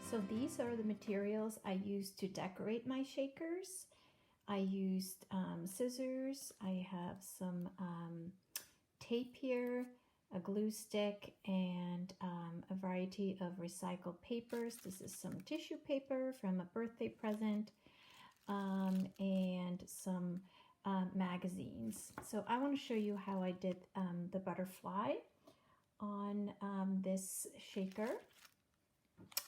So these are the materials I used to decorate my shakers. I used scissors, I have some tape here, a glue stick, and a variety of recycled papers. This is some tissue paper from a birthday present, and some magazines. So I want to show you how I did the butterfly on this shaker.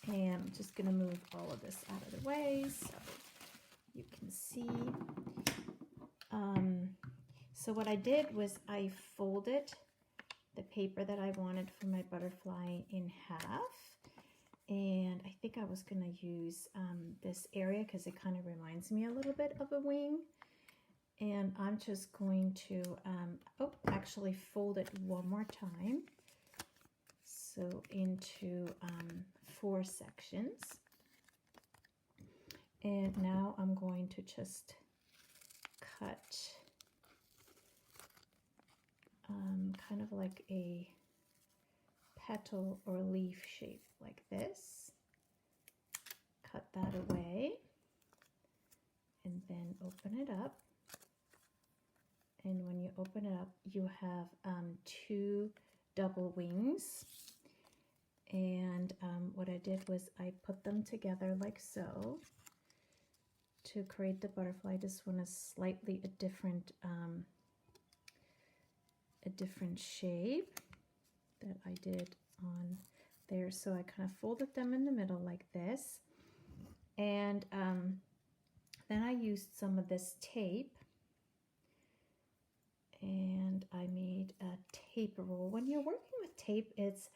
And I'm just going to move all of this out of the way so you can see. So what I did was I folded the paper that I wanted for my butterfly in half. And I think I was going to use this area because it kind of reminds me a little bit of a wing. And I'm just going to, actually fold it one more time. So into 4 sections. And now I'm going to just cut kind of like a petal or leaf shape like this. Cut that away and then open it up. And when you open it up, you have 2 double wings. And what I did was I put them together like so to create the butterfly. This one is slightly a different shape that I did on there. So I kind of folded them in the middle like this. And then I used some of this tape and I made a tape roll. When you're working with tape, it's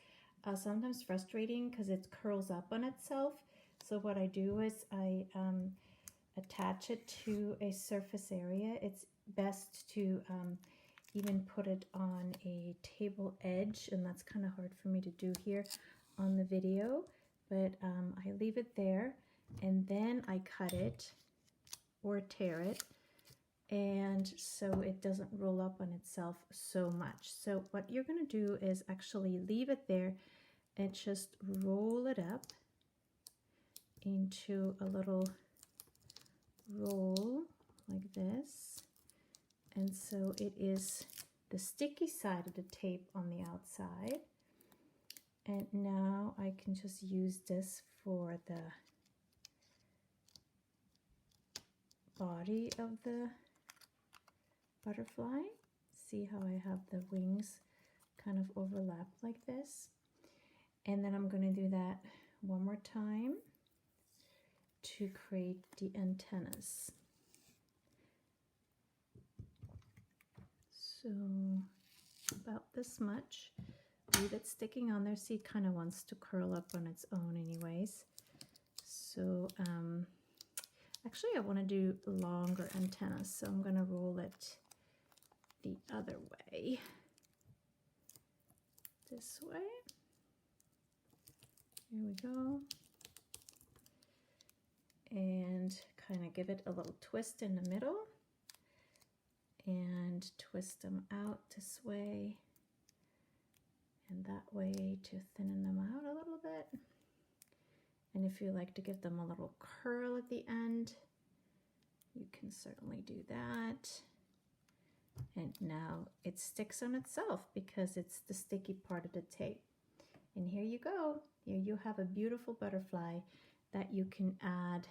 sometimes frustrating because it curls up on itself. So what I do is I attach it to a surface area. It's best to even put it on a table edge, and that's kind of hard for me to do here on the video, but I leave it there and then I cut it or tear it, and so it doesn't roll up on itself so much. So what you're going to do is actually leave it there and just roll it up into a little roll like this. And so it is the sticky side of the tape on the outside. And now I can just use this for the body of the butterfly. See how I have the wings kind of overlap like this? And then I'm going to do that one more time to create the antennas. So about this much, leave it sticking on there. See, it kind of wants to curl up on its own anyways. So actually I want to do longer antennas, so I'm going to roll it the other way, this way. Here we go. And kind of give it a little twist in the middle and twist them out this way and that way to thin them out a little bit. And if you like to give them a little curl at the end, you can certainly do that. And now it sticks on itself because it's the sticky part of the tape. And here you go. Here you have a beautiful butterfly that you can add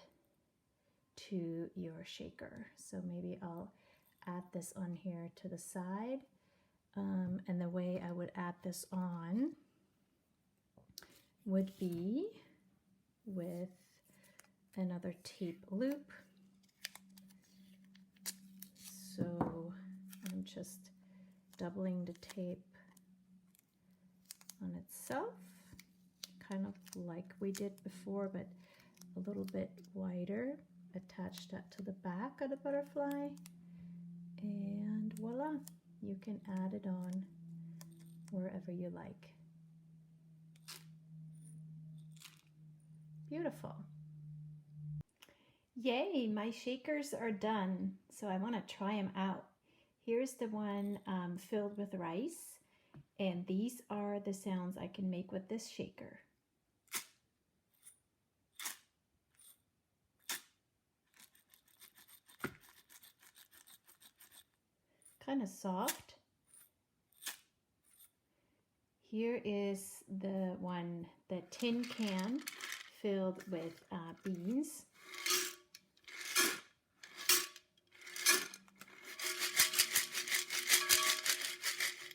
to your shaker. So maybe I'll add this on here to the side. And the way I would add this on would be with another tape loop. So I'm just doubling the tape on itself, kind of like we did before, but a little bit wider. Attach that to the back of the butterfly, and voila, you can add it on wherever you like. Beautiful. Yay, my shakers are done. So I want to try them out. Here's the one filled with rice, and these are the sounds I can make with this shaker. kind of soft. Here is the tin can filled with beans.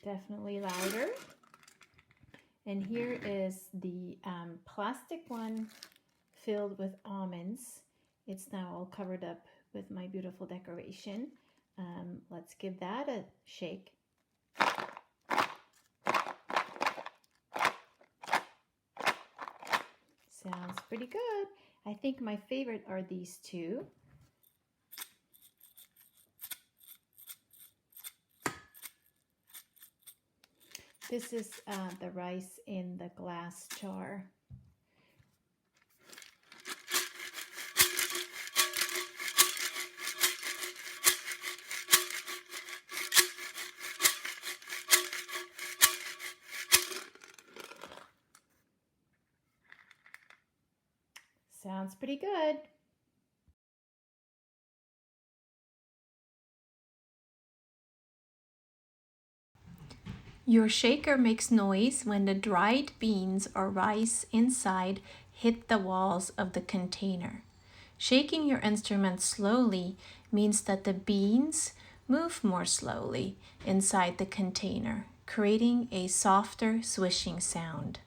Definitely louder. And here is the plastic one filled with almonds. It's now all covered up with my beautiful decoration. Let's give that a shake. Sounds pretty good. I think my favorite are these two. This is the rice in the glass jar. Sounds pretty good. Your shaker makes noise when the dried beans or rice inside hit the walls of the container. Shaking your instrument slowly means that the beans move more slowly inside the container, creating a softer swishing sound.